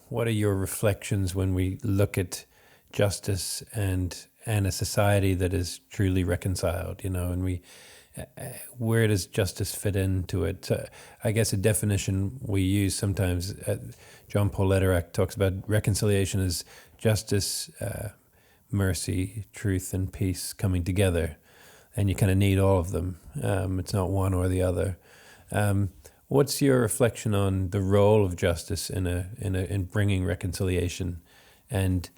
what are your reflections when we look at justice and a society that is truly reconciled, and where does justice fit into it? I guess a definition we use sometimes, John Paul Lederach talks about reconciliation as justice, mercy, truth, and peace coming together, and you kind of need all of them. It's not one or the other. What's your reflection on the role of justice in bringing reconciliation? And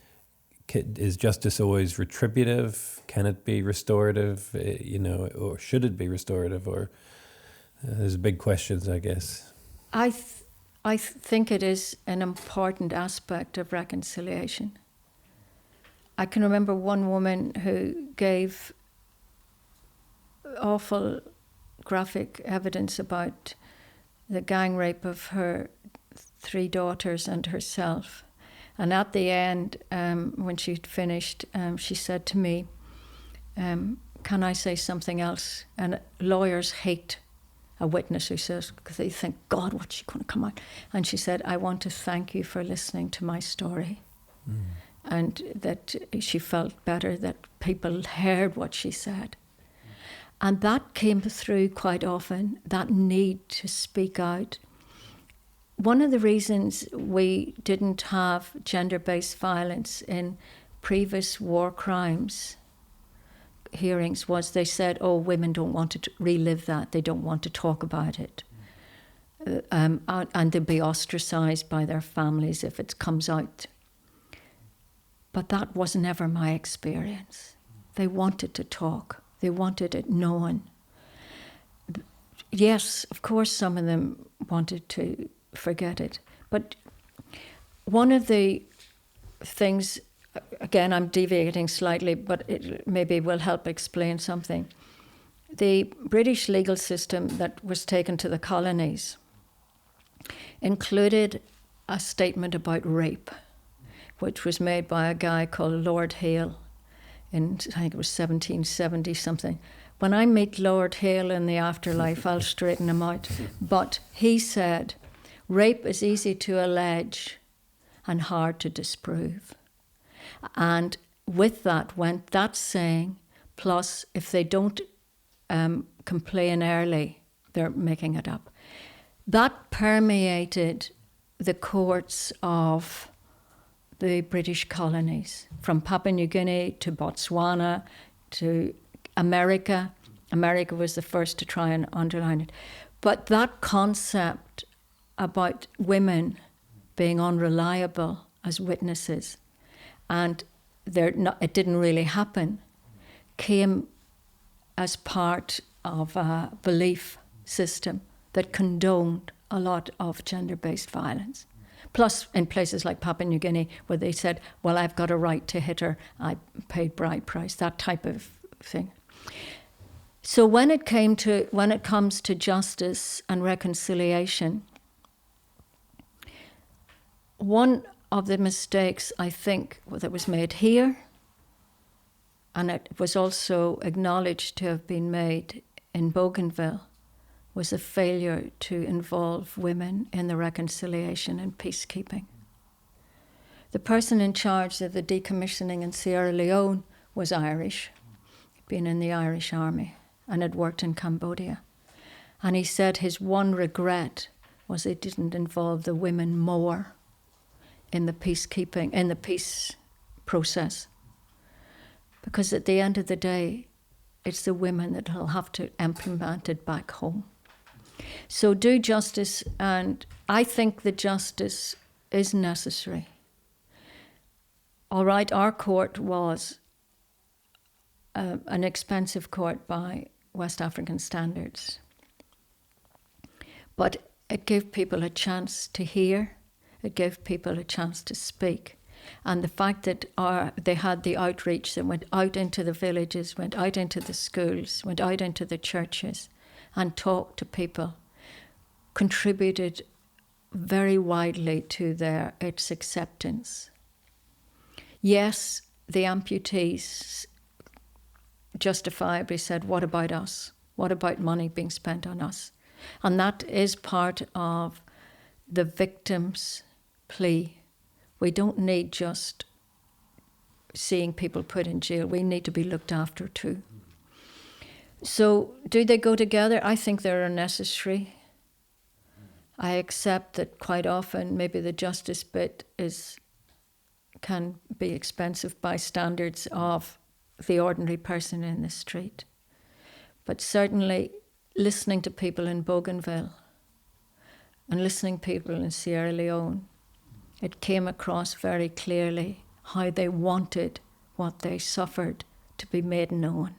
is justice always retributive? Can it be restorative? Or should it be restorative? Or there's big questions, I guess. I think it is an important aspect of reconciliation. I can remember one woman who gave awful graphic evidence about the gang rape of her 3 daughters and herself. And at the end, when she'd finished, she said to me, can I say something else? And lawyers hate a witness who says, because they think, God, what's she going to come out? And she said, I want to thank you for listening to my story. Mm. And that she felt better that people heard what she said. And that came through quite often, that need to speak out. One of the reasons we didn't have gender-based violence in previous war crimes hearings was they said, women don't want to relive that, they don't want to talk about it. And they'll be ostracised by their families if it comes out. But that was never my experience. They wanted to talk. They wanted it known. Yes, of course, some of them wanted to forget it. But one of the things, again, I'm deviating slightly, but it maybe will help explain something. The British legal system that was taken to the colonies included a statement about rape, which was made by a guy called Lord Hale in, I think it was 1770 something. When I meet Lord Hale in the afterlife, I'll straighten him out. But he said, rape is easy to allege and hard to disprove. And with that went that saying, plus if they don't complain early, they're making it up. That permeated the courts of the British colonies, from Papua New Guinea to Botswana to America. America was the first to try and underline it. But that concept about women being unreliable as witnesses, and it didn't really happen, came as part of a belief system that condoned a lot of gender-based violence. Plus, in places like Papua New Guinea, where they said, well, I've got a right to hit her, I paid bride price, that type of thing. So when it comes to justice and reconciliation, one of the mistakes I think that was made here, and it was also acknowledged to have been made in Bougainville, was a failure to involve women in the reconciliation and peacekeeping. The person in charge of the decommissioning in Sierra Leone was Irish, been in the Irish Army, and had worked in Cambodia. And he said his one regret was it didn't involve the women more in the peacekeeping, in the peace process. Because at the end of the day, it's the women that will have to implement it back home. So do justice, and I think the justice is necessary. All right, our court was an expensive court by West African standards. But it gave people a chance to hear, it gave people a chance to speak. And the fact that they had the outreach that went out into the villages, went out into the schools, went out into the churches and talked to people, contributed very widely to its acceptance. Yes, the amputees justifiably said, what about us? What about money being spent on us? And that is part of the victim's plea We don't need just seeing people put in jail. We need to be looked after too. So do they go together? I think they're necessary. I accept that quite often maybe the justice bit can be expensive by standards of the ordinary person in the street. But certainly listening to people in Bougainville and listening to people in Sierra Leone, it came across very clearly how they wanted what they suffered to be made known.